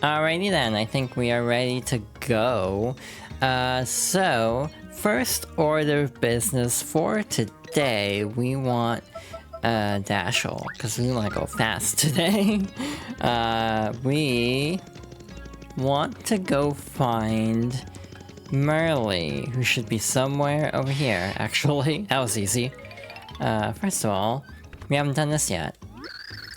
Alrighty then, I think we are ready to go. So, first order of business for today, we want Dashel, because we want to go fast today. We want to go find Merly, who should be somewhere over here, actually. That was easy. First of all, we haven't done this yet.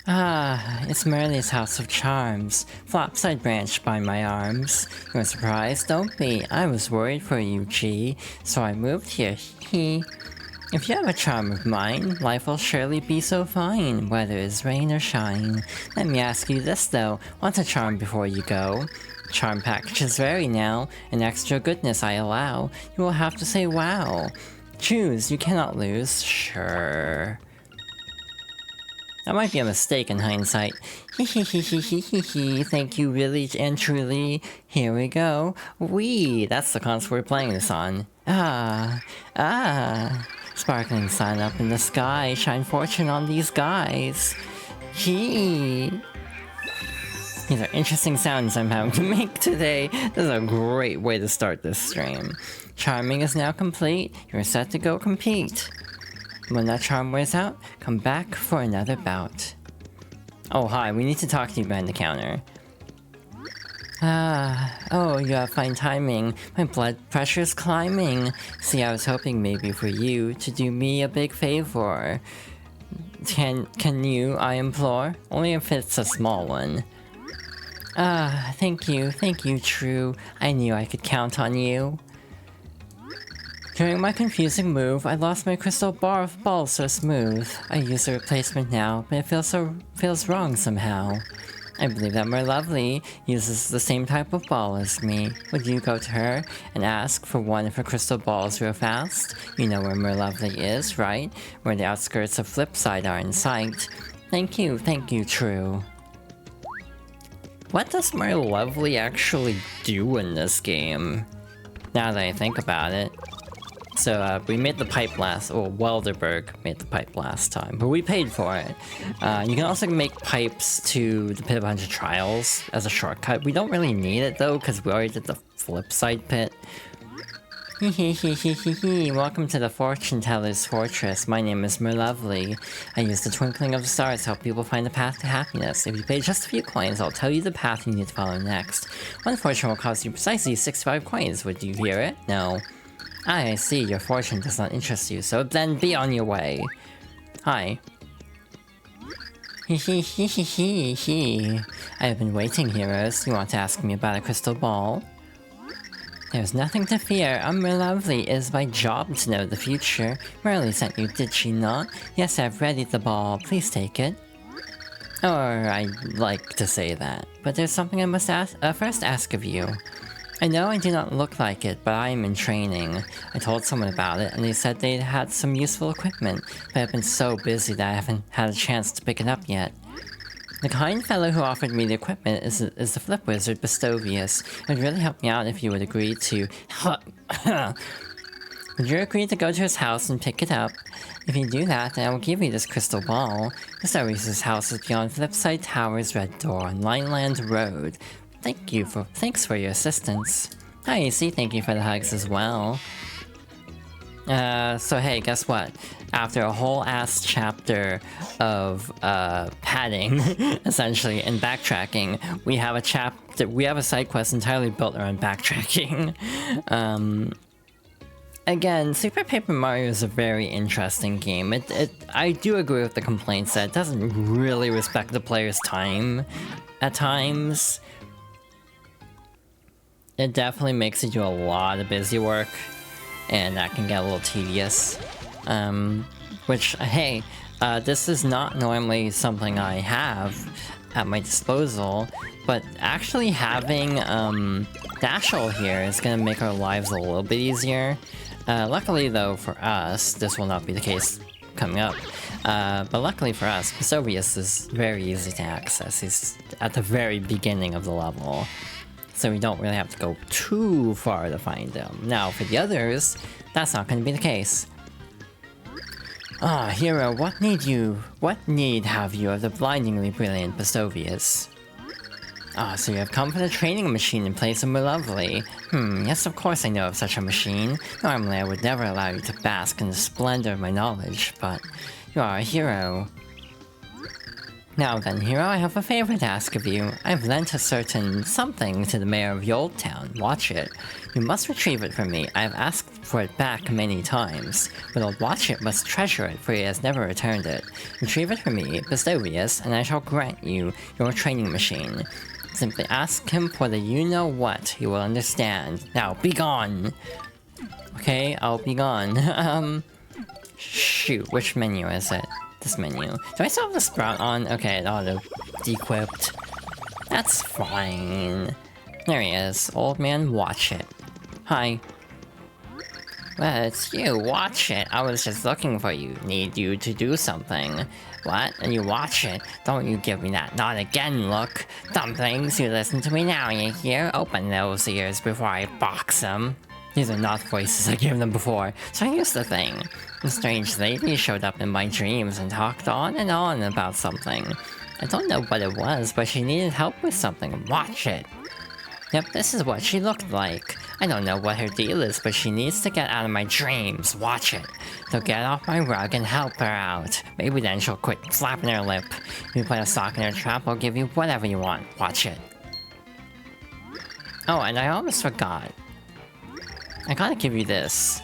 It's Merly's House of Charms. Flopside branched by my arms. You were surprised? Don't be. I was worried for you, G. So I moved here. If you have a charm of mine, life will surely be so fine, whether it's rain or shine. Let me ask you this though, what's a charm before you go? Charm packages vary now, and extra goodness I allow. You will have to say wow. Choose, you cannot lose. Sure. That might be a mistake in hindsight. Thank you really and truly. Here we go. That's the console we're playing this on. Sparkling sun up in the sky, shine fortune on these guys. These are interesting sounds I'm having to make today. This is a great way to start this stream. Charming is now complete. You're set to go compete. When that charm wears out, come back for another bout. Oh, hi, we need to talk to you behind the counter. Oh, you have fine timing. My blood pressure's climbing. See, I was hoping maybe for you to do me a big favor. Can you, I implore? Only if it's a small one. Thank you, True. I knew I could count on you. During my confusing move, I lost my crystal ball so smooth. I use a replacement now, but it feels wrong somehow. I believe that Merlovely uses the same type of ball as me. Would you go to her and ask for one of her crystal balls real fast? You know where Merlovely is, right? Where the outskirts of Flipside are in sight. Thank you, True. What does Merlovely actually do in this game? Now that I think about it. So, we made the pipe last, or Welderberg made the pipe last time, but we paid for it. You can also make pipes to the Pit of 100 Trials as a shortcut. We don't really need it though, because we already did the Flipside pit. Welcome to the Fortune Teller's Fortress. My name is Merlovely. I use the twinkling of the stars to help people find the path to happiness. If you pay just a few coins, I'll tell you the path you need to follow next. One fortune will cost you precisely 65 coins. Would you hear it? No. I see, your fortune does not interest you, so then be on your way. Hi. I have been waiting, heroes. You want to ask me about a crystal ball? There's nothing to fear. I'm Merlovely. It is my job to know the future. Merly sent you, did she not? Yes, I've readied the ball. Please take it. Or I'd like to say that. But there's something I must first ask of you. I know I do not look like it, but I am in training. I told someone about it, and they said they had some useful equipment, but I've been so busy that I haven't had a chance to pick it up yet. The kind fellow who offered me the equipment is the flip wizard Bestovius. It would really help me out if you would agree to... Would you agree to go to his house and pick it up? If you do that, then I will give you this crystal ball. Bestovius' house is beyond Flipside Tower's red door on Lineland Road. Thanks for your assistance. Hi, AC, thank you for the hugs as well. So hey, guess what? After a whole ass chapter of padding, essentially, and backtracking, we have a side quest entirely built around backtracking. Again, Super Paper Mario is a very interesting game. I do agree with the complaints that it doesn't really respect the player's time at times. It definitely makes you do a lot of busy work, and that can get a little tedious. Which, hey, this is not normally something I have at my disposal, but actually having Dashel here is gonna make our lives a little bit easier. Luckily though, for us, this will not be the case coming up. But luckily for us, Bestovius is very easy to access. He's at the very beginning of the level. So we don't really have to go too far to find him. Now, for the others, that's not going to be the case. Hero, what need have you of the blindingly brilliant Bestovius? Ah, so you have come for the training machine in place of my lovely. Yes, of course I know of such a machine. Normally I would never allow you to bask in the splendor of my knowledge, but you are a hero. Now then, hero, I have a favor to ask of you. I've lent a certain something to the mayor of Yold Town. Watch it. You must retrieve it from me. I have asked for it back many times, but old Watch It must treasure it, for he has never returned it. Retrieve it from me, Bestovius, and I shall grant you your training machine. Simply ask him for the you-know-what. He will understand. Now, be gone! Okay, I'll be gone. Shoot, which menu is it? This menu. Do I still have the sprout on? Okay, it auto-dequipped. That's fine. There he is. Old man, Watch It. Hi. Well, it's you, Watch It. I was just looking for you. Need you to do something. What? And you Watch It? Don't you give me that not again look. Dumplings, you listen to me now, you hear? Open those ears before I box them. These are not voices I gave them before. So here's the thing. A strange lady showed up in my dreams and talked on and on about something. I don't know what it was, but she needed help with something. Watch it. Yep, this is what she looked like. I don't know what her deal is, but she needs to get out of my dreams. Watch it. So get off my rug and help her out. Maybe then she'll quit flapping her lip. If you put a sock in her trap, I'll give you whatever you want. Watch it. Oh, and I almost forgot. I gotta give you this.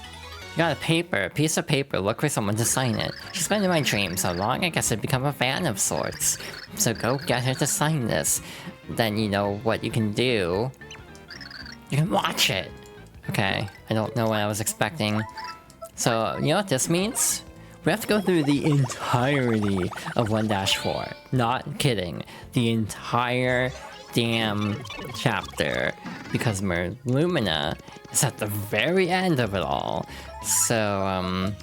You got a piece of paper, look for someone to sign it. She's been in my dreams so long, I guess I'd become a fan of sorts. So go get her to sign this. Then you know what you can do. You can watch it! Okay, I don't know what I was expecting. So, you know what this means? We have to go through the entirety of 1-4. Not kidding. The entire damn chapter. Because Lumina is at the very end of it all. So,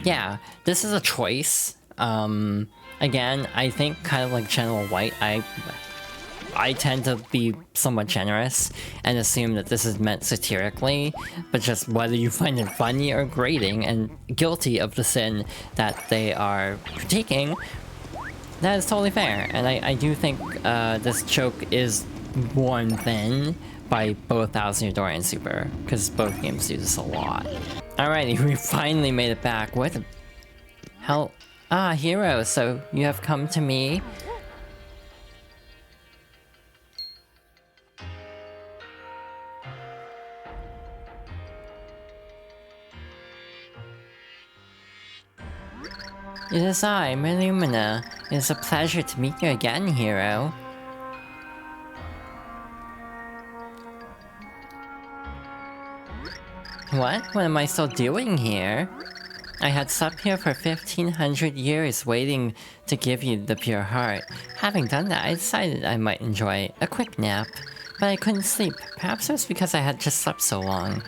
yeah, this is a choice. Again, I think kind of like General White, I tend to be somewhat generous and assume that this is meant satirically, but just whether you find it funny or grating and guilty of the sin that they are critiquing, that is totally fair. And I do think this joke is worn thin by both Thousand Door and Super, because both games do this a lot. Alrighty, we finally made it back. What the hell? Ah, hero, so you have come to me? It is I, Lumina. It is a pleasure to meet you again, hero. What? What am I still doing here? I had slept here for 1500 years waiting to give you the pure heart. Having done that, I decided I might enjoy a quick nap. But I couldn't sleep. Perhaps it was because I had just slept so long.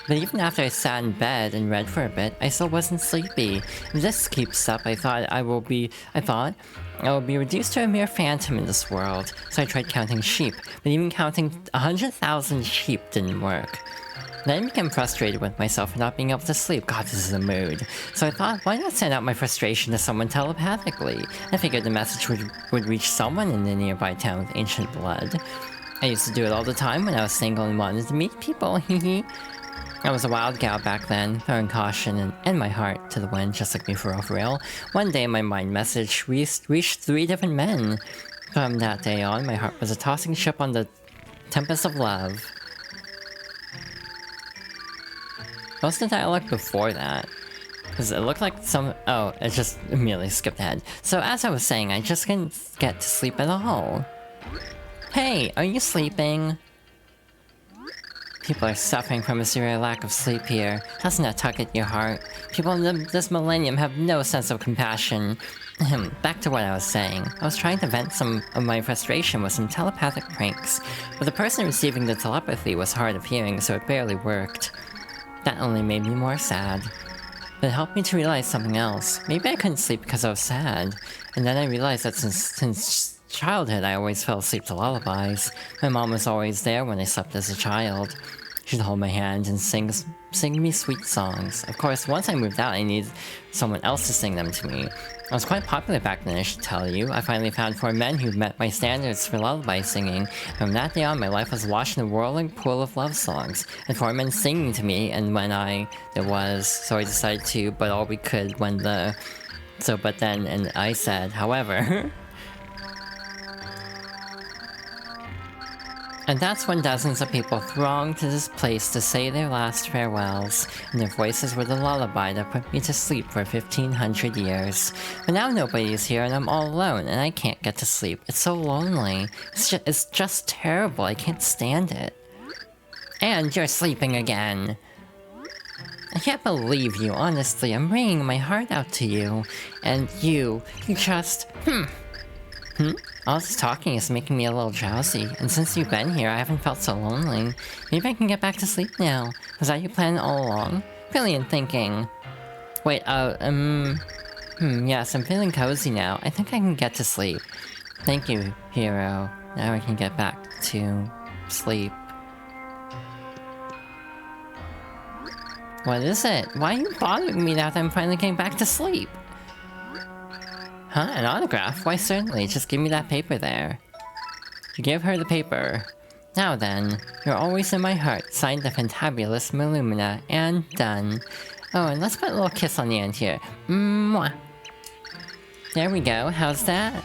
But even after I sat in bed and read for a bit, I still wasn't sleepy. If this keeps up, I thought I will be reduced to a mere phantom in this world. So I tried counting sheep, but even counting 100,000 sheep didn't work. Then I became frustrated with myself for not being able to sleep. God, this is a mood. So I thought, why not send out my frustration to someone telepathically? I figured the message would reach someone in the nearby town with ancient blood. I used to do it all the time when I was single and wanted to meet people, hehe. I was a wild gal back then, throwing caution and my heart to the wind, just like me for real. One day my mind message reached 3 different men. From that day on, my heart was a tossing ship on the tempest of love. What was the dialogue before that? Because it looked like oh, it just immediately skipped ahead. So as I was saying, I just couldn't get to sleep at all. Hey, are you sleeping? People are suffering from a severe lack of sleep here. Doesn't that tug at your heart? People in this millennium have no sense of compassion. Back to what I was saying. I was trying to vent some of my frustration with some telepathic pranks, but the person receiving the telepathy was hard of hearing, so it barely worked. That only made me more sad. But it helped me to realize something else. Maybe I couldn't sleep because I was sad. And then I realized that since childhood I always fell asleep to lullabies. My mom was always there when I slept as a child. She'd hold my hand and sing me sweet songs. Of course, once I moved out, I needed someone else to sing them to me. I was quite popular back then, I should tell you. I finally found 4 men who met my standards for lullaby singing. From that day on, my life was washed in a whirling pool of love songs, and 4 men singing to me, and when I decided to, but all we could when the... So, but then, and I said, however... And that's when dozens of people thronged to this place to say their last farewells, and their voices were the lullaby that put me to sleep for 1500 years. But now nobody's here and I'm all alone, and I can't get to sleep. It's so lonely. It's just terrible. I can't stand it. And you're sleeping again. I can't believe you, honestly. I'm wringing my heart out to you. And you just... All this talking is making me a little drowsy, and since you've been here, I haven't felt so lonely. Maybe I can get back to sleep now. Was that your plan all along? Brilliant thinking. Wait, yes, I'm feeling cozy now. I think I can get to sleep. Thank you, hero. Now I can get back to sleep. What is it? Why are you bothering me now that I'm finally getting back to sleep? Huh? An autograph? Why certainly, just give me that paper there. You give her the paper. Now then, you're always in my heart, signed the fantabulous Malumina, and done. Oh, and let's put a little kiss on the end here. Mwah! There we go, how's that?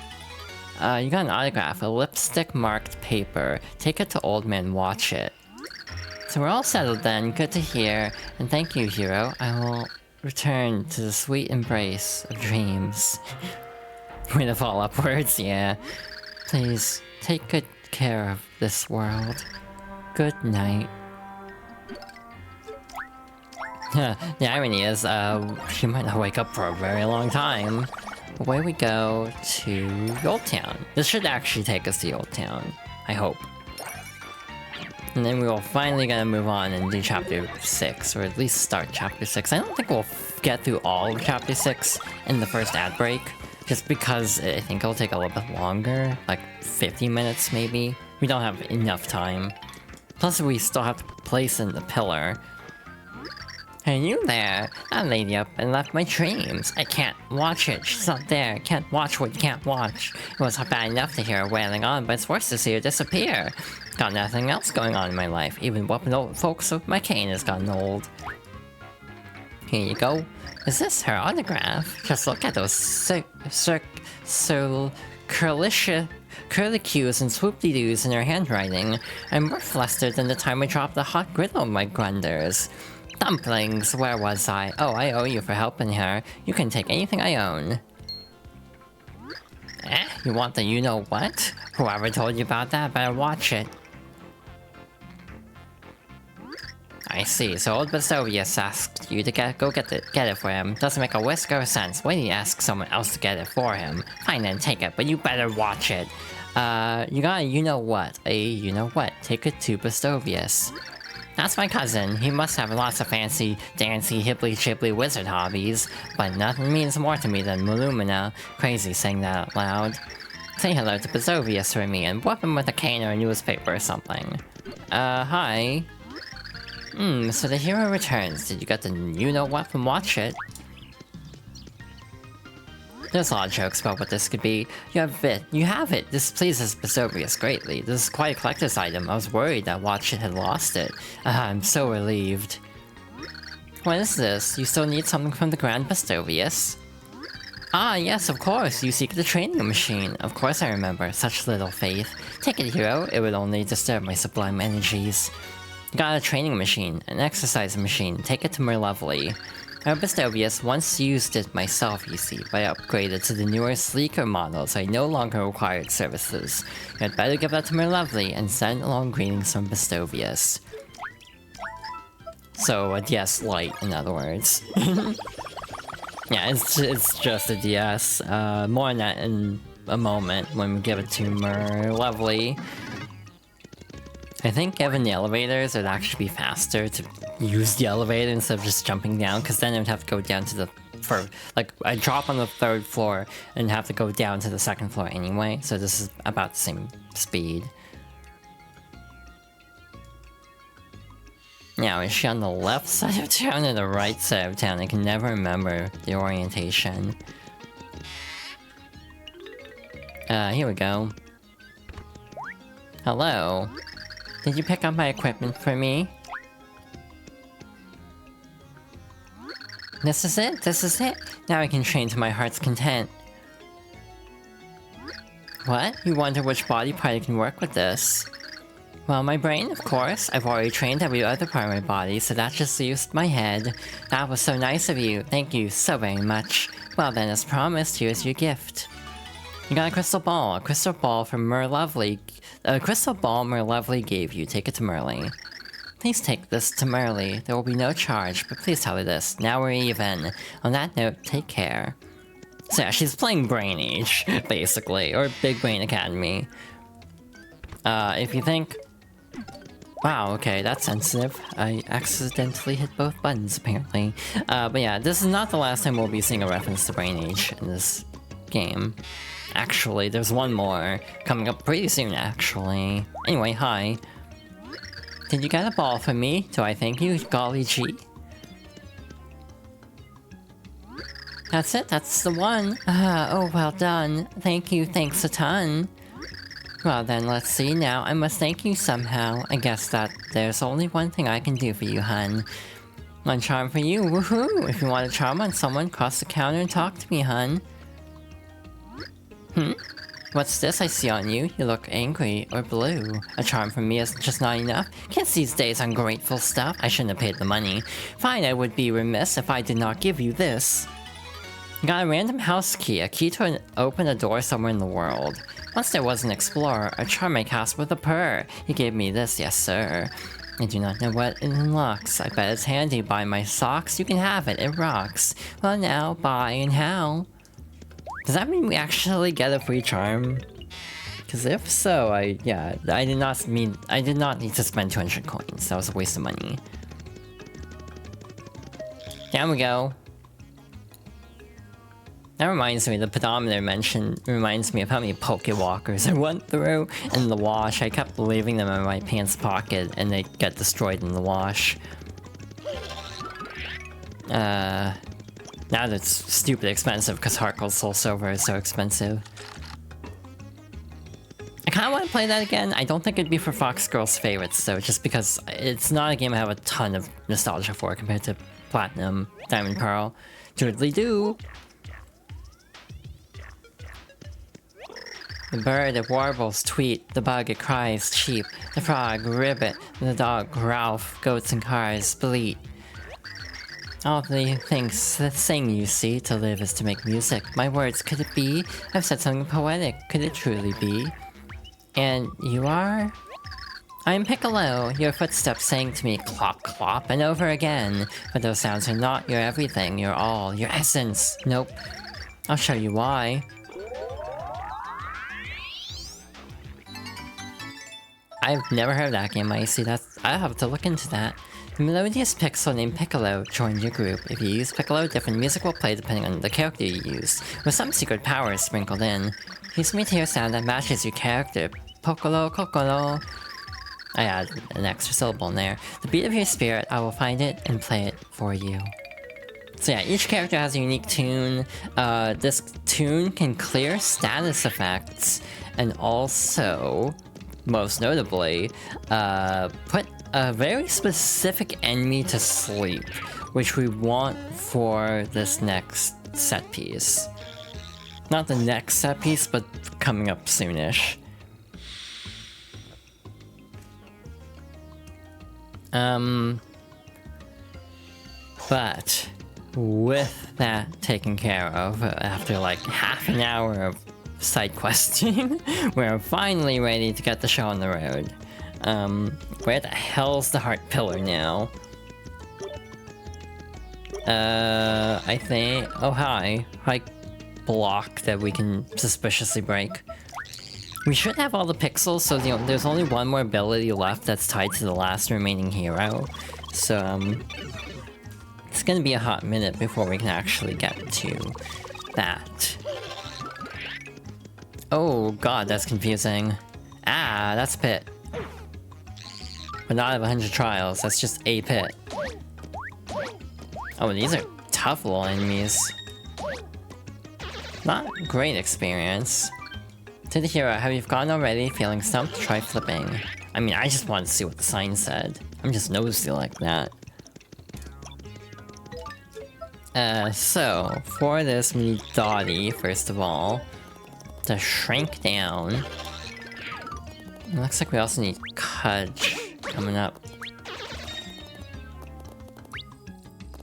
You got an autograph, a lipstick-marked paper. Take it to Old Man Watch It. So we're all settled then, good to hear, and thank you, hero. I will return to the sweet embrace of dreams. Way to fall upwards, yeah. Please, take good care of this world. Good night. The irony is, she might not wake up for a very long time. Away we go to Old Town. This should actually take us to Old Town. I hope. And then we will finally gonna move on and do Chapter 6, or at least start Chapter 6. I don't think we'll get through all of Chapter 6 in the first ad break. Just because I think it'll take a little bit longer, like 50 minutes maybe. We don't have enough time. Plus we still have to place in the pillar. Hey, you there! That lady up and left my dreams. I can't watch it. She's not there. Can't watch what you can't watch. It was bad enough to hear her wailing on, but it's worse to see her disappear. Got nothing else going on in my life. Even whooping old folks with my cane has gotten old. Here you go. Is this her autograph? Just look at those curlicues and swoop-de-doos in her handwriting. I'm more flustered than the time I dropped the hot griddle on my grunders. Dumplings, where was I? Oh, I owe you for helping her. You can take anything I own. You want the you-know-what? Whoever told you about that better watch it. I see, so old Basovius asked you to get it for him. Doesn't make a whisker of sense. Why did he ask someone else to get it for him? Fine then, take it, but you better watch it. You got a you-know-what. A you-know-what. Take it to Basovius. That's my cousin. He must have lots of fancy, dancy, hibbly-chibbly wizard hobbies, but nothing means more to me than Malumina. Crazy saying that out loud. Say hello to Basovius for me and whoop him with a cane or a newspaper or something. Hi. So the hero returns. Did you get the you-know-what from Watch It? There's a lot of jokes about what this could be. You have it! This pleases Basovius greatly. This is quite a collector's item. I was worried that Watch It had lost it. I'm so relieved. What is this? You still need something from the Grand Basovius? Ah, yes, of course. You seek the training machine. Of course I remember. Such little faith. Take it, hero. It would only disturb my sublime energies. Got a training machine, an exercise machine. Take it to Merlovely. Bastovius once used it myself, you see, but I upgraded to the newer, sleeker model, so I no longer required services. You'd better give that to Merlovely and send along greetings from Bastovius. So, a DS Lite, in other words. Yeah, it's just a DS. More on that in a moment when we give it to Merlovely. I think given the elevators, it'd actually be faster to use the elevator instead of just jumping down, because then I'd have to go down to the... I'd drop on the 3rd floor and have to go down to the 2nd floor anyway, so this is about the same speed. Now, is she on the left side of town or the right side of town? I can never remember the orientation. Here we go. Hello. Did you pick up my equipment for me? This is it? This is it? Now I can train to my heart's content. What? You wonder which body part can work with this? Well, my brain, of course. I've already trained every other part of my body, so that just leaves my head. That was so nice of you. Thank you so very much. Well then, as promised, here's your gift. You got a crystal ball. A crystal ball from Merlovely. A crystal ball Merlovely gave you. Take it to Merly. Please take this to Merly. There will be no charge, but please tell her this. Now we're even. On that note, take care. So yeah, she's playing Brain Age, basically. Or Big Brain Academy. If you think... Wow, okay, that's sensitive. I accidentally hit both buttons, apparently. But yeah, this is not the last time we'll be seeing a reference to Brain Age in this game. Actually, there's one more coming up pretty soon, actually. Anyway, hi. Did you get a ball for me? Do I thank you, golly gee? That's it, that's the one. Oh, well done. Thank you, thanks a ton. Well then, let's see now. I must thank you somehow. I guess that there's only one thing I can do for you, hun. One charm for you, woohoo! If you want a charm on someone, cross the counter and talk to me, hun. What's this I see on you? You look angry or blue. A charm from me is just not enough? Kids these days ungrateful stuff. I shouldn't have paid the money. Fine, I would be remiss if I did not give you this. You got a random house key, a key to open a door somewhere in the world. Once there was an explorer, a charm I cast with a purr. He gave me this, yes sir. I do not know what it unlocks. I bet it's handy. Buy my socks, you can have it, it rocks. Well now, bye and how? Does that mean we actually get a free charm? Because if so, I did not need to spend 200 coins. That was a waste of money. Down we go. That reminds me, the pedometer mention reminds me of how many Pokewalkers I went through in the wash. I kept leaving them in my pants pocket and they get destroyed in the wash. Now that's stupid expensive because Heart Gold Soul Silver is so expensive. I kinda wanna play that again. I don't think it'd be for Fox Girls favorites though, just because it's not a game I have a ton of nostalgia for compared to Platinum, Diamond Pearl. Doodly-doo! The bird, it warbles, tweet. The bug, it cries, cheep. The frog, ribbit. The dog, Ralph. Goats and cars, bleat. All the things that sing, you see. To live is to make music. My words, could it be? I've said something poetic. Could it truly be? And you are? I'm Piccolo. Your footsteps saying to me, clop, clop, and over again. But those sounds are not your everything, your all, your essence. Nope. I'll show you why. I've never heard of that game, I see that. I'll have to look into that. A melodious pixel named Piccolo joined your group. If you use Piccolo, different music will play depending on the character you use, with some secret powers sprinkled in. Use me to hear sound that matches your character. Piccolo, Kokoro. I add an extra syllable in there. The beat of your spirit, I will find it and play it for you. So yeah, each character has a unique tune. This tune can clear status effects, and also... most notably, put a very specific enemy to sleep, which we want for this next set piece. Not the next set piece, but coming up soonish. But with that taken care of, after like half an hour of side questing, we're finally ready to get the show on the road. Where the hell's the heart pillar now? I think... oh hi. Hi, block that we can suspiciously break. We should have all the pixels, so there's only one more ability left that's tied to the last remaining hero. So, it's gonna be a hot minute before we can actually get to that. Oh god, that's confusing. Ah, that's pit. But not out of 100 trials, that's just a pit. Oh, these are tough little enemies. Not great experience. To the hero, have you gone already? Feeling stumped? Try flipping. I mean, I just wanted to see what the sign said. I'm just nosy like that. So, for this we need Dottie, first of all, to shrink down. It looks like we also need Kudge coming up.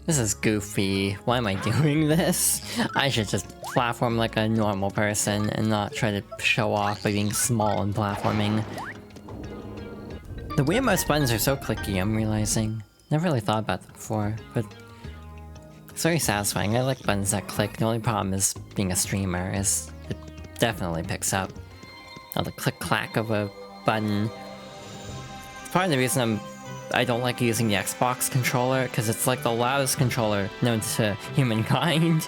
This is goofy. Why am I doing this? I should just platform like a normal person and not try to show off by being small and platforming. The Wiimote's buttons are so clicky, I'm realizing. Never really thought about that before, but it's very satisfying. I like buttons that click. The only problem is being a streamer is it definitely picks up. Oh, the click-clack of a button. It's part of the reason I don't like using the Xbox controller, because it's like the loudest controller known to humankind.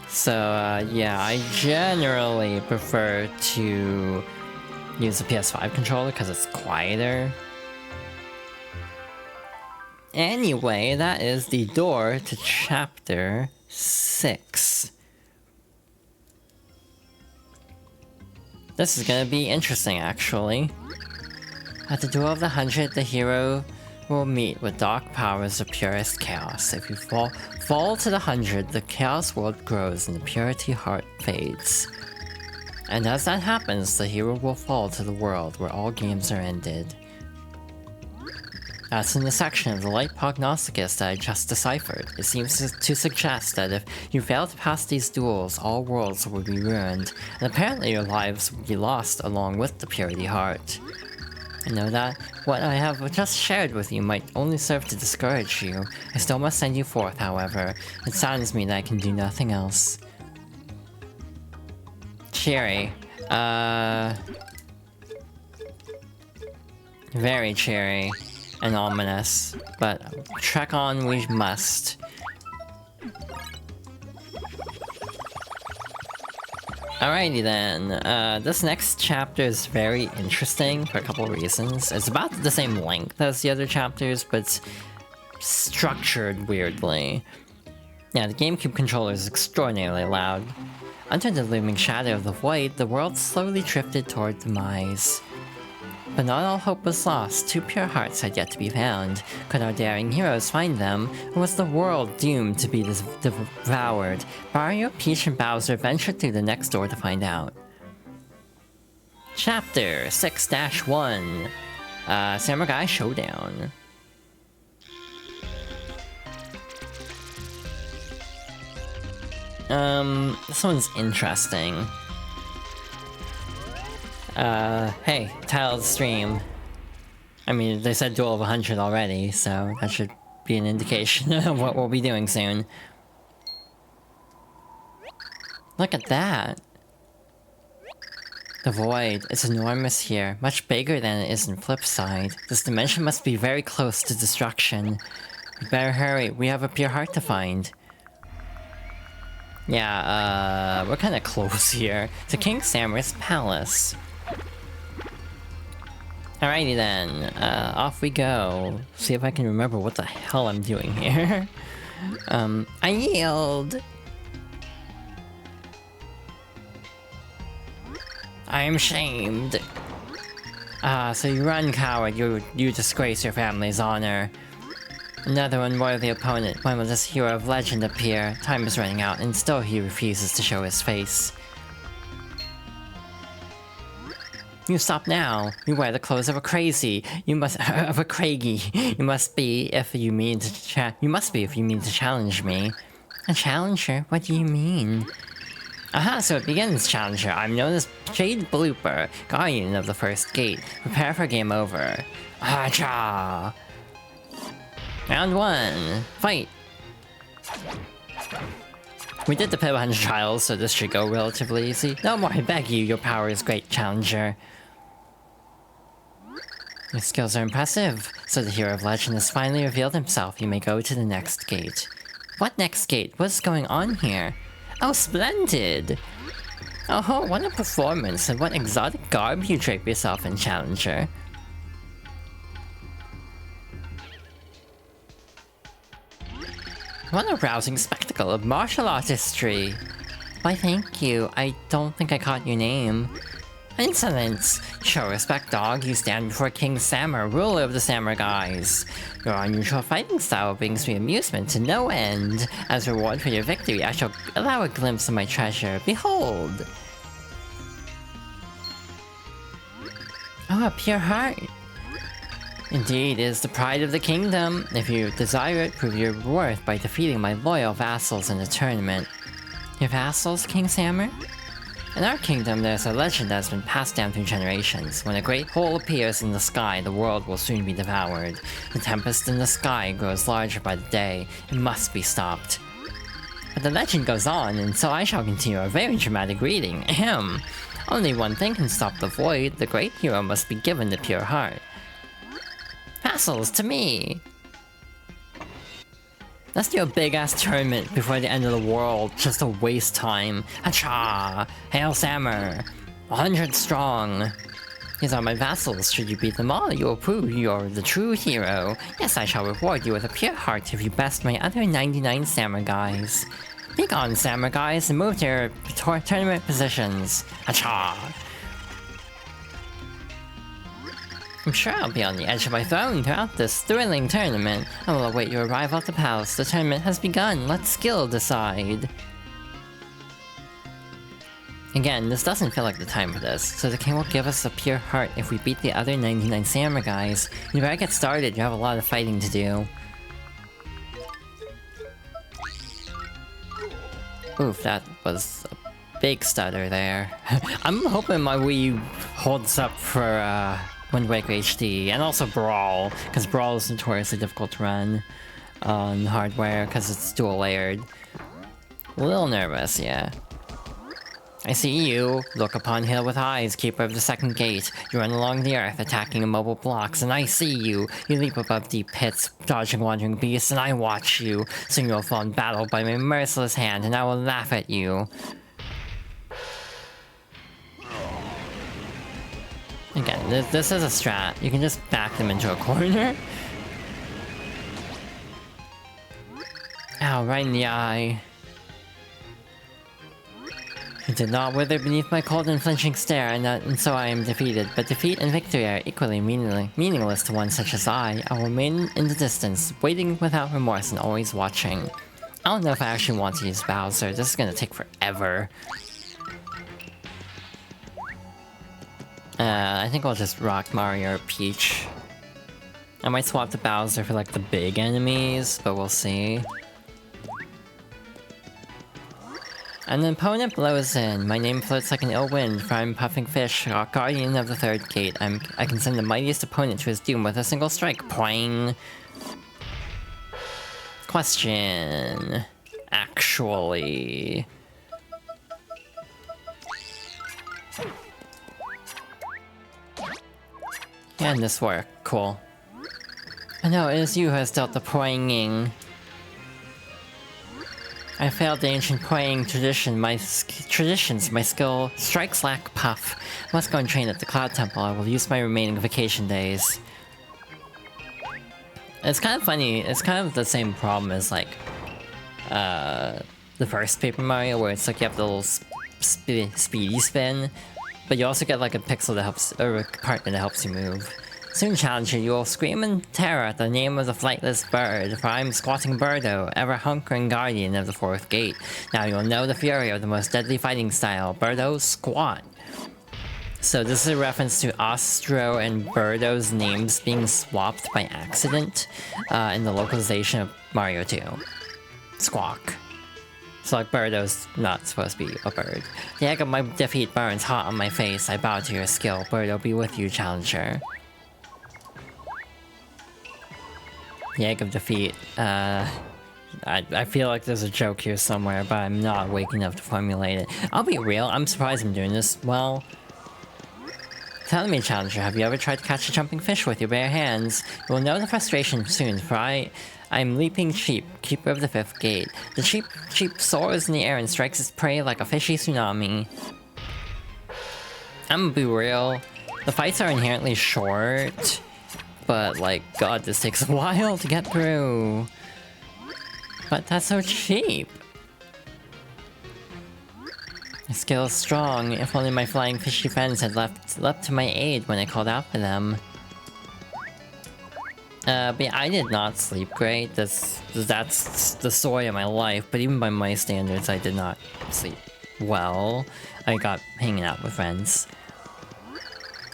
So, yeah, I generally prefer to use the PS5 controller because it's quieter. Anyway, that is the door to chapter 6. This is gonna be interesting, actually. At the door of the 100, the hero will meet with dark powers of purest chaos. If you fall to the 100, the chaos world grows and the purity heart fades. And as that happens, the hero will fall to the world where all games are ended. That's in the section of the light prognosticus that I just deciphered. It seems to suggest that if you fail to pass these duels, all worlds will be ruined, and apparently your lives will be lost along with the purity heart. I know that what I have just shared with you might only serve to discourage you. I still must send you forth, however. It saddens me that I can do nothing else. Cheery. Very cheery and ominous, but trek on we must. Alrighty then, this next chapter is very interesting for a couple reasons. It's about the same length as the other chapters, but it's structured weirdly. Yeah, the GameCube controller is extraordinarily loud. Under the looming shadow of the void, the world slowly drifted toward demise. But not all hope was lost. 2 pure hearts had yet to be found. Could our daring heroes find them, or was the world doomed to be devoured? Mario, Peach, and Bowser ventured through the next door to find out. Chapter 6-1 Samurai Showdown. This one's interesting. Hey, title of the stream. I mean, they said duel of 100 already, so that should be an indication of what we'll be doing soon. Look at that! The void is enormous here, much bigger than it is in Flipside. This dimension must be very close to destruction. We better hurry, we have a pure heart to find. Yeah, we're kinda close here. To King Samurai's palace. Alrighty then, off we go. See if I can remember what the hell I'm doing here. I yield! I am shamed. So you run, coward. You disgrace your family's honor. Another unworthy opponent. When will this hero of legend appear? Time is running out, and still he refuses to show his face. You stop now. You wear the clothes of a crazy. You must of a craigie. You must be if you mean to challenge me. A challenger? What do you mean? Aha, so it begins, challenger. I'm known as Jade Blooper, guardian of the first gate. Prepare for game over. Hacha! Round 1. Fight! We did the Pit 100 trials, so this should go relatively easy. No more, I beg you. Your power is great, challenger. Your skills are impressive. So the hero of legend has finally revealed himself. You may go to the next gate. What next gate? What's going on here? Oh, splendid! Oh, what a performance, and what exotic garb you drape yourself in, challenger. What a rousing spectacle of martial artistry! Why thank you. I don't think I caught your name. Insolence! Show respect, dog. You stand before King Samur, ruler of the Samurai guys. Your unusual fighting style brings me amusement to no end. As a reward for your victory, I shall allow a glimpse of my treasure. Behold! Oh, a pure heart. Indeed, it is the pride of the kingdom. If you desire it, prove your worth by defeating my loyal vassals in the tournament. Your vassals, King Samur? In our kingdom, there's a legend that has been passed down through generations. When a great hole appears in the sky, the world will soon be devoured. The tempest in the sky grows larger by the day. It must be stopped. But the legend goes on, and so I shall continue a very dramatic reading. Ahem. Only one thing can stop the void. The great hero must be given the pure heart. Vassals, to me! Let's do a big-ass tournament before the end of the world, just to waste time. Hacha! Hail Samur! 100 strong! These are my vassals. Should you beat them all, you will prove you're the true hero. Yes, I shall reward you with a pure heart if you best my other 99 Samurai guys. Be gone, Samurai guys, and move to your tournament positions. Hacha! I'm sure I'll be on the edge of my throne throughout this thrilling tournament. I will await your arrival at the palace. The tournament has begun. Let skill decide. Again, this doesn't feel like the time for this, so the king will give us a pure heart if we beat the other 99 samurai guys. You better get started, you have a lot of fighting to do. Oof, that was a big stutter there. I'm hoping my Wii U holds up for, Wind Waker HD, and also Brawl, because Brawl is notoriously difficult to run on hardware, because it's dual layered. A little nervous, yeah. I see you. Look upon hill with eyes, keeper of the second gate. You run along the earth, attacking immobile blocks, and I see you. You leap above deep pits, dodging wandering beasts, and I watch you. Soon you'll fall in battle by my merciless hand, and I will laugh at you. Again, this is a strat. You can just back them into a corner. Ow, right in the eye. It did not wither beneath my cold and flinching stare, and so I am defeated. But defeat and victory are equally meaningless to one such as I. I will remain in the distance, waiting without remorse and always watching. I don't know if I actually want to use Bowser. This is gonna take forever. I think I'll just rock Mario or Peach. I might swap to Bowser for like the big enemies, but we'll see. An opponent blows in. My name floats like an ill wind, for I'm Puffing Fish, guardian of the third gate. I can send the mightiest opponent to his doom with a single strike. Poing. Question. Actually... And this work. Cool. Oh no, it is you who has dealt the poinging. I failed the ancient poing tradition. My skill strikes lack puff. Must go and train at the Cloud Temple. I will use my remaining vacation days. It's kind of funny. It's kind of the same problem as like the first Paper Mario, where it's like you have the little speedy spin. But you also get like a pixel that helps, or a partner that helps you move. Soon, Challenger, you will scream in terror at the name of the flightless bird, for I am Squatting Birdo, ever hunkering guardian of the fourth gate. Now you will know the fury of the most deadly fighting style, Birdo Squat. So this is a reference to Ostro and Birdo's names being swapped by accident in the localization of Mario 2. Squawk. So like Birdo's not supposed to be a bird. The egg of my defeat burns hot on my face. I bow to your skill. Birdo be with you, Challenger. The egg of defeat. I feel like there's a joke here somewhere, but I'm not awake enough to formulate it. I'll be real, I'm surprised I'm doing this well. Tell me, Challenger, have you ever tried to catch a jumping fish with your bare hands? You will know the frustration soon, for I'm Leaping Sheep, keeper of the fifth gate. The sheep soars in the air and strikes its prey like a fishy tsunami. I'm gonna be real, the fights are inherently short, but like, god, this takes a while to get through. But that's so cheap. My skill is strong. If only my flying fishy friends had leapt to my aid when I called out for them. But yeah, I did not sleep great. That's the story of my life. But even by my standards, I did not sleep well. I got hanging out with friends.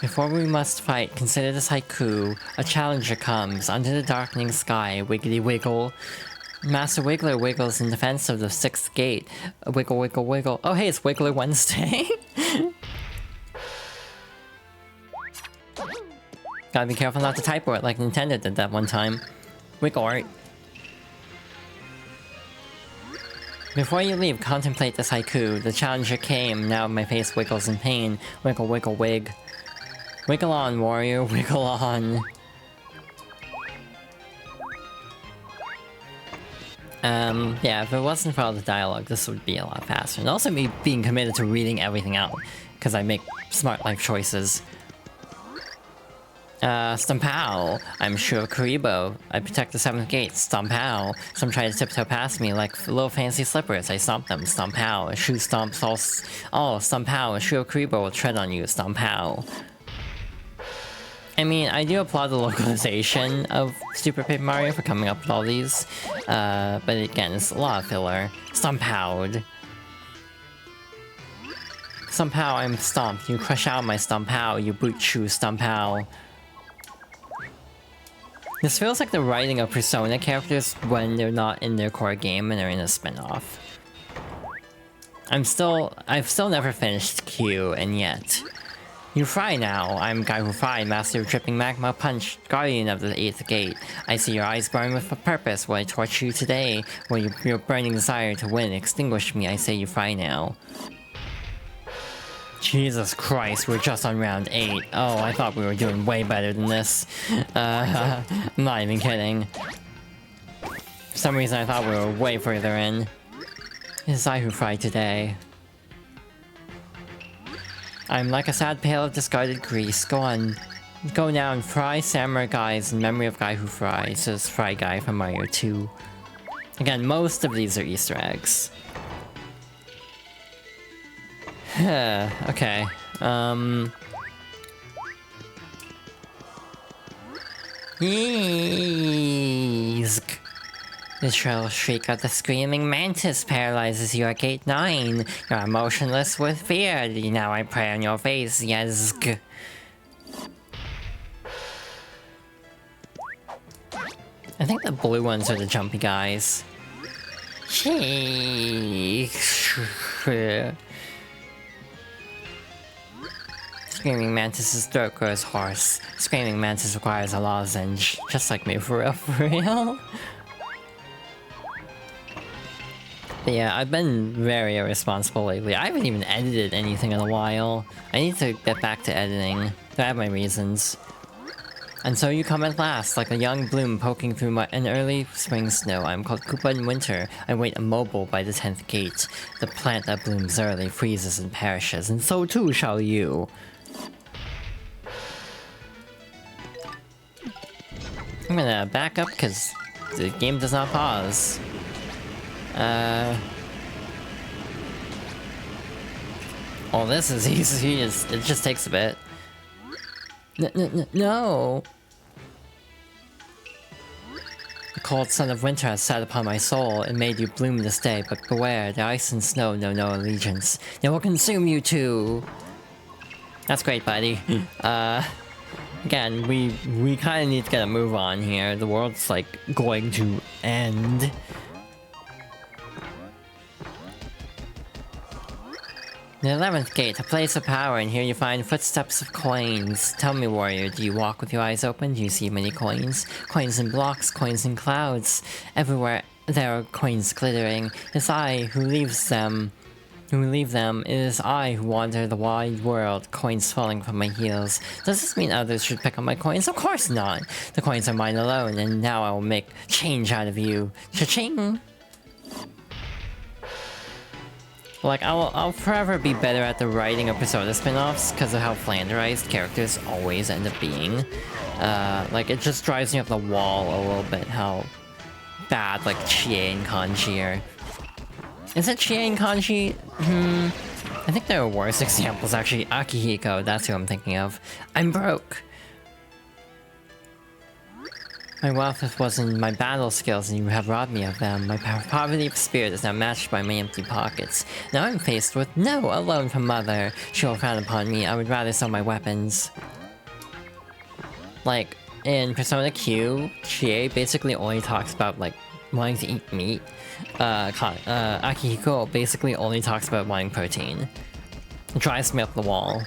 Before we must fight, consider this haiku. A challenger comes. Under the darkening sky, wiggly wiggle. Master Wiggler wiggles in defense of the 6th gate. Wiggle, wiggle, wiggle. Oh hey, it's Wiggler Wednesday. Gotta be careful not to typo it like Nintendo did that one time. Wiggle art. Before you leave, contemplate this haiku. The challenger came, now my face wiggles in pain. Wiggle, wiggle, wig. Wiggle on, warrior, wiggle on. Yeah, if it wasn't for all the dialogue, this would be a lot faster. And also me being committed to reading everything out, because I make smart life choices. Stompow. I'm sure of Karibo. I protect the 7th gate. Stompow. Some try to tiptoe past me like little fancy slippers. I stomp them. Stompow. A shoe stomps all... Oh, Stompow. A shoe of Karibo will tread on you. Stompow. I mean, I do applaud the localization of Super Paper Mario for coming up with all these. But again, it's a lot of filler. Stompowed. Stompow, I'm stomped. You crush out my Stompow, you boot shoe Stompow. This feels like the writing of Persona characters when they're not in their core game and they're in a spin-off. I've still never finished Q, and yet. You fry now. I'm Guy Who Fry, master of dripping magma punch, guardian of the 8th gate. I see your eyes burn with a purpose. Will I torture you today? Will your burning desire to win extinguish me? I say you fry now. Jesus Christ, we're just on round 8. Oh, I thought we were doing way better than this. I'm not even kidding. For some reason I thought we were way further in. It is I who fry today. I'm like a sad pail of discarded grease. Go on. Go now and fry samurai guys in memory of Guy Who Fry, says Fry Guy from Mario 2. Again, most of these are Easter eggs. Okay. Yeesk. The shrill shriek of the screaming mantis paralyzes you at gate 9. You are motionless with fear. Now I pray on your face, yesk. I think the blue ones are the jumpy guys. Screaming Mantis's throat grows hoarse. Screaming Mantis requires a lozenge. Just like me, for real, for real. But yeah, I've been very irresponsible lately. I haven't even edited anything in a while. I need to get back to editing. I have my reasons. And so you come at last, like a young bloom poking through an early spring snow. I'm called Koopa in winter. I wait immobile by the 10th gate. The plant that blooms early freezes and perishes, and so too shall you. I'm gonna back up because the game does not pause. Oh, this is easy. It just takes a bit. No! The cold sun of winter has sat upon my soul and made you bloom this day, but beware, the ice and snow know no allegiance. They will consume you too! That's great, buddy. Again, we kinda need to get a move on here. The world's, like, going to end. The 11th gate, a place of power, and here you find footsteps of coins. Tell me, warrior, do you walk with your eyes open? Do you see many coins? Coins in blocks, coins in clouds. Everywhere there are coins glittering. It's I who leaves them. It is I who wander the wide world, coins falling from my heels. Does this mean others should pick up my coins? Of course not! The coins are mine alone, and now I will make change out of you. Cha-ching! Like, I'll forever be better at the writing of Persona spin-offs because of how flanderized characters always end up being. Like, it just drives me up the wall a little bit how bad, like, Chie and Kanji are. Is it Chie and Kanji? I think there are worse examples, actually. Akihiko, that's who I'm thinking of. I'm broke! My wealth was in my battle skills, and you have robbed me of them. My poverty of spirit is now matched by my empty pockets. Now I'm faced with no loan from Mother. She will frown upon me. I would rather sell my weapons. Like, in Persona Q, Chie basically only talks about, like, wanting to eat meat. Akihiko basically only talks about wanting protein. It drives me up the wall.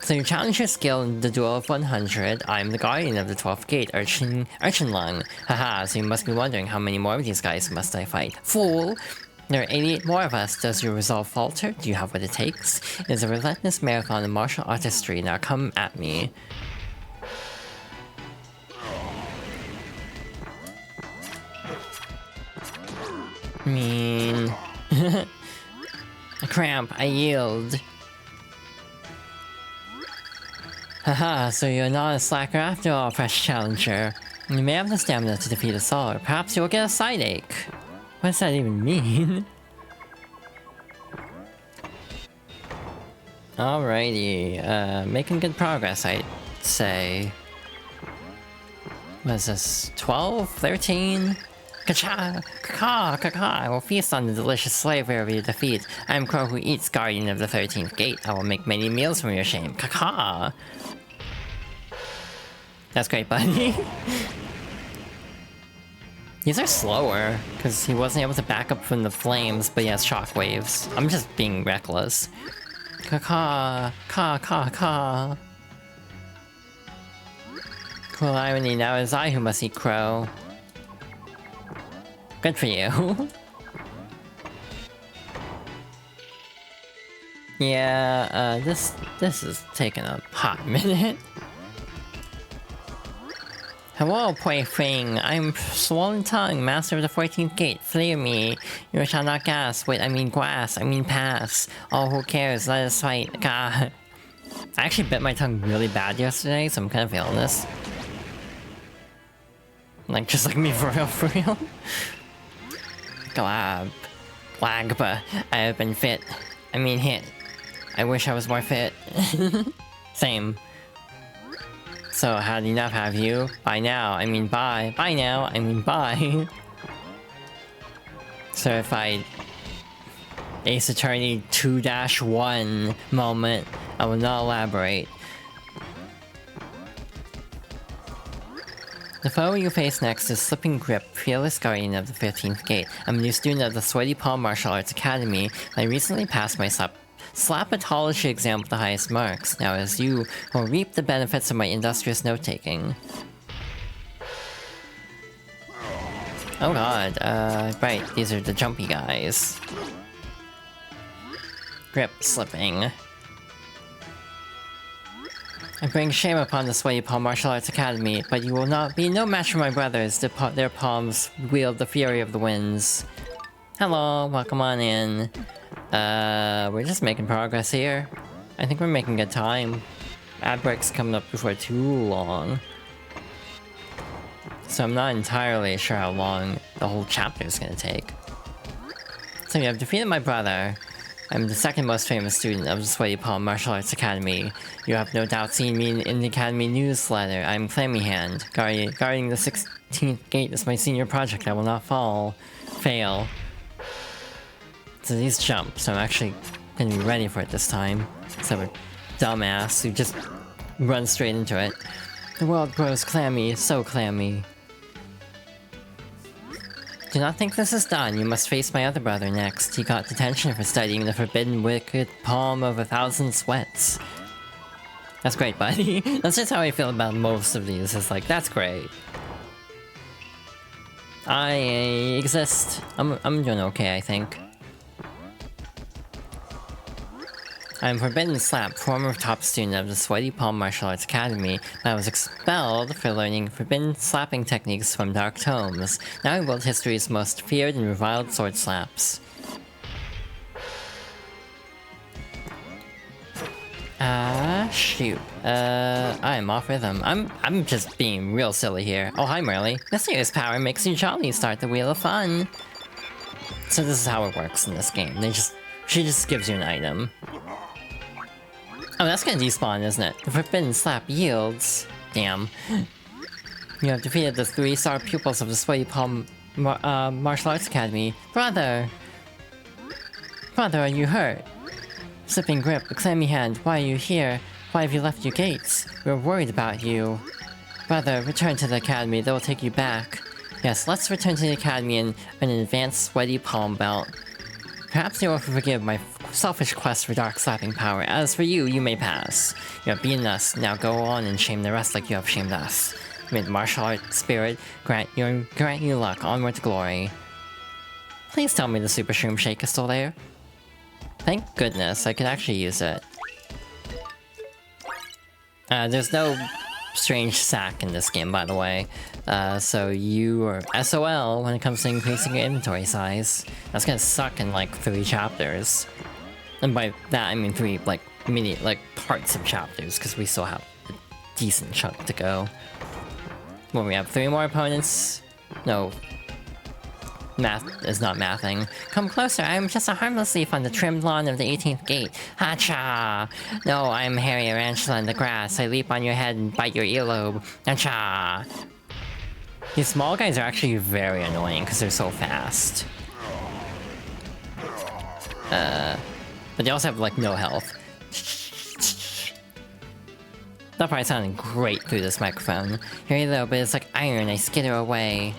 So you challenge your skill in the duel of 100. I'm the guardian of the 12th gate, Urchin Lung. Haha, so you must be wondering how many more of these guys must I fight. Fool! There are 88 more of us. Does your resolve falter? Do you have what it takes? It is a relentless marathon of martial artistry. Now come at me. Mean. A cramp, I yield. Haha, so you're not a slacker after all, fresh challenger. You may have the stamina to defeat us all, or perhaps you'll get a side ache. What does that even mean? Alrighty, making good progress, I'd say. What is this, 12? 13? Ka-cha! Ka-ka! Ka-ka! I will feast on the delicious flavor of your defeat. I am Crow who eats, guardian of the 13th gate. I will make many meals from your shame. Ka-ka! That's great, buddy. These are slower, because he wasn't able to back up from the flames, but he has shockwaves. I'm just being reckless. Ka-ka! Ka-ka-ka! Cruel irony, now it is I who must eat Crow. Good for you. Yeah, this is taking a hot minute. Hello, poor thing. I'm Swollen Tongue, master of the 14th gate. Flee me. You shall not gas. Wait, I mean grass. I mean pass. Oh, who cares? Let us fight. God. I actually bit my tongue really bad yesterday, so I'm kind of feeling this. Like, just like me for real, for real. Glab. Lagba. I have been fit. I mean hit. I wish I was more fit. Same. So, had enough have you? Bye now, I mean bye. Bye now, I mean bye. Certified Ace Attorney 2-1 moment. I will not elaborate. The foe you face next is Slipping Grip, fearless guardian of the 15th gate. I'm a new student of the Sweaty Palm Martial Arts Academy. I recently passed my Slapatology exam with the highest marks. Now as you will reap the benefits of my industrious note-taking. Oh god, right, these are the jumpy guys. Grip slipping. I bring shame upon the Sweaty Palm Martial Arts Academy, but you will not be no match for my brothers. Their palms wield the fury of the winds. Hello, welcome on in. We're just making progress here. I think we're making good time. Ad break's coming up before too long. So I'm not entirely sure how long the whole chapter is gonna take. So you have defeated my brother. I'm the second most famous student of the Sweaty Palm Martial Arts Academy. You have no doubt seen me in the Academy newsletter. I'm Clammy Hand. Guarding the 16th gate is my senior project. I will not fail. So these jump, so I'm actually gonna be ready for it this time. Instead of a dumbass who just runs straight into it. The world grows clammy, so clammy. Do not think this is done. You must face my other brother next. He got detention for studying the forbidden wicked palm of 1,000 sweats. That's great, buddy. That's just how I feel about most of these. It's like, that's great. I exist. I'm doing okay, I think. I'm Forbidden Slap, former top student of the Sweaty Palm Martial Arts Academy, but I was expelled for learning forbidden slapping techniques from Dark Tomes. Now I wield history's most feared and reviled sword slaps. Shoot. I'm off rhythm. I'm just being real silly here. Oh, hi, Merly. This year's power makes you jolly. Start the wheel of fun. So this is how it works in this game. They just She just gives you an item. Oh, that's gonna despawn, isn't it? The Forbidden Slap yields. Damn. You have defeated the 3-star pupils of the Sweaty Palm Martial Arts Academy. Brother! Brother, are you hurt? Slipping grip, a clammy hand. Why are you here? Why have you left your gates? We're worried about you. Brother, return to the academy. They will take you back. Yes, let's return to the academy and an advanced Sweaty Palm belt. Perhaps you will forgive my selfish quest for dark slapping power. As for you, you may pass. You have beaten us. Now go on and shame the rest like you have shamed us. May the martial art spirit grant you luck. Onward to glory. Please tell me the Super Shroom Shake is still there. Thank goodness, I could actually use it. There's no strange sack in this game, by the way. So you are SOL when it comes to increasing your inventory size. That's gonna suck in like 3 chapters. And by that I mean 3 like parts of chapters, because we still have a decent chunk to go. Well, we have 3 more opponents. No. Math is not mathing. Come closer, I'm just a harmless leaf on the trimmed lawn of the 18th gate. Hacha! No, I'm Harry Arantula in the grass. I leap on your head and bite your earlobe. Hacha! These small guys are actually very annoying because they're so fast. But they also have like no health. That probably sounded great through this microphone. Here though, but it's like iron, I skitter away.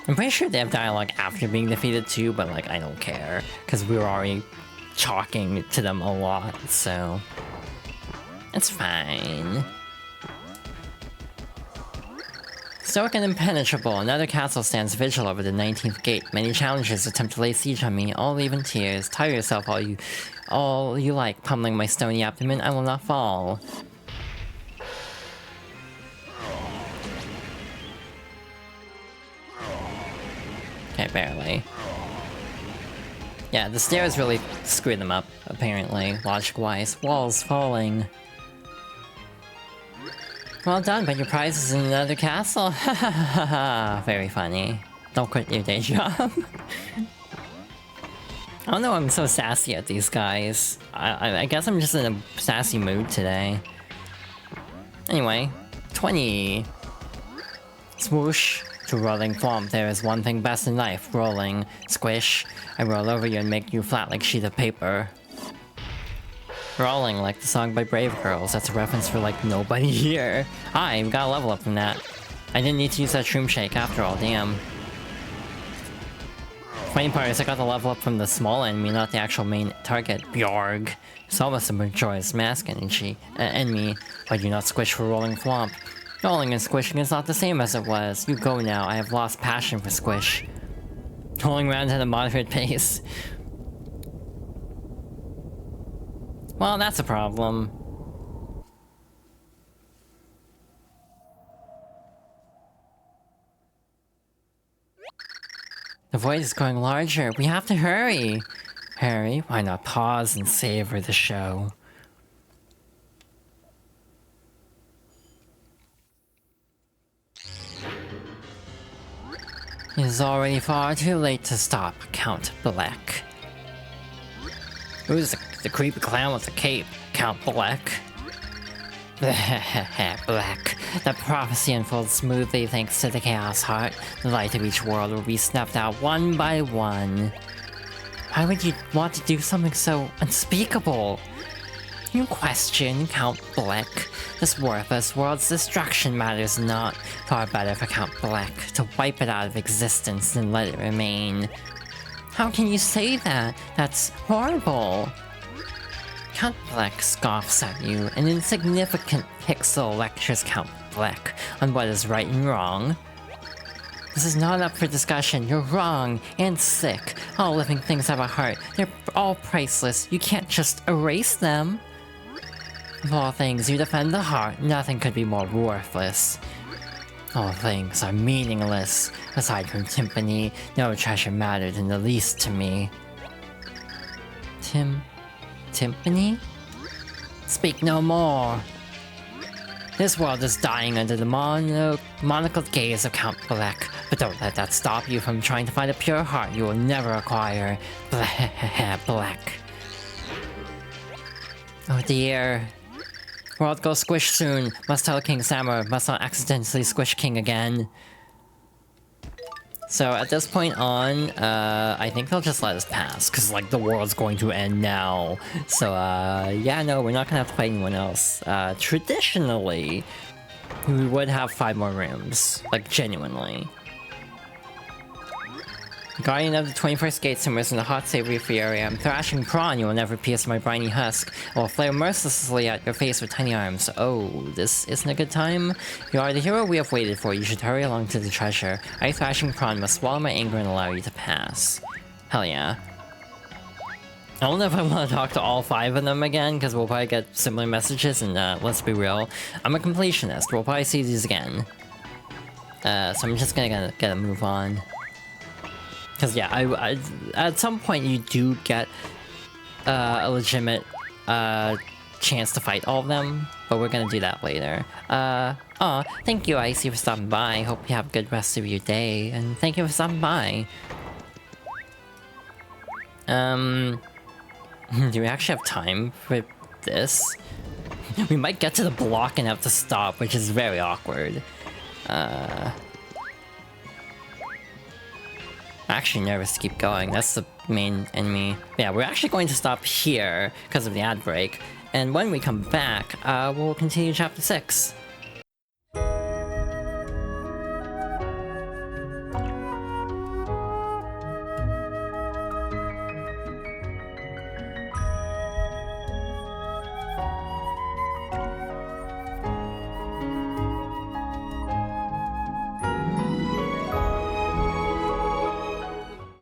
I'm pretty sure they have dialogue after being defeated too, but like, I don't care. Because we were already talking to them a lot, so... it's fine. Stoic and impenetrable, another castle stands vigil over the 19th gate. Many challengers attempt to lay siege on me, all leave in tears. Tire yourself all you like, pummeling my stony abdomen, I will not fall. Okay, barely. Yeah, the stairs really screwed them up, apparently, logic-wise. Walls falling. Well done, but your prize is in another castle. Ha ha ha ha. Very funny. Don't quit your day job. I don't know why I'm so sassy at these guys. I guess I'm just in a sassy mood today. Anyway, 20. Swoosh. To rolling thwomp, there is one thing best in life. Rolling. Squish. I roll over you and make you flat like a sheet of paper. Rolling, like the song by Brave Girls. That's a reference for like nobody here. Hi, got a level up from that. I didn't need to use that Shroom Shake after all, damn. Funny part is I got the level up from the small enemy, not the actual main target. Bjorg. It's almost a Majora's Mask enemy. Why do you not squish for rolling thwomp? Rolling and squishing is not the same as it was. You go now, I have lost passion for squish. Rolling around at a moderate pace. Well, that's a problem. The void is growing larger. We have to hurry. Hurry? Why not pause and savor the show? It is already far too late to stop, Count Black. Who's the creepy clown with the cape? Count Black? Black. The prophecy unfolds smoothly thanks to the Chaos Heart. The light of each world will be snuffed out one by one. Why would you want to do something so unspeakable? You question, Count Black. This worthless world's destruction matters not. Far better for Count Black to wipe it out of existence than let it remain. How can you say that? That's horrible. Count Black scoffs at you. An insignificant pixel lectures Count Black on what is right and wrong. This is not up for discussion. You're wrong and sick. All living things have a heart. They're all priceless. You can't just erase them. Of all things, you defend the heart. Nothing could be more worthless. All things are meaningless. Aside from timpani, no treasure mattered in the least to me. Timpani? Speak no more. This world is dying under the monocled gaze of Count Black, but don't let that stop you from trying to find a pure heart you will never acquire. Black. Oh dear. World goes squish soon. Must tell King Samur. Must not accidentally squish King again. So at this point on, I think they'll just let us pass, because, like, the world's going to end now. So, yeah, no, we're not gonna have to fight anyone else. Traditionally, we would have 5 more rooms. Like, genuinely. Guardian of the 21st Gate simmers in the hot savory fury. I'm thrashing prawn, you will never pierce my briny husk. I will flare mercilessly at your face with tiny arms. Oh, this isn't a good time? You are the hero we have waited for, you should hurry along to the treasure. I, thrashing prawn, must swallow my anger and allow you to pass. Hell yeah. I don't know if I want to talk to all 5 of them again, because we'll probably get similar messages, and let's be real, I'm a completionist, we'll probably see these again. So I'm just gonna get a move on. Because, yeah, I at some point you do get a legitimate chance to fight all of them, but we're gonna do that later. Aw, thank you, Icy, for stopping by. Hope you have a good rest of your day, and thank you for stopping by. Do we actually have time for this? We might get to the block and have to stop, which is very awkward. Actually nervous to keep going, that's the main enemy. Yeah, we're actually going to stop here because of the ad break, and when we come back, we'll continue chapter 6.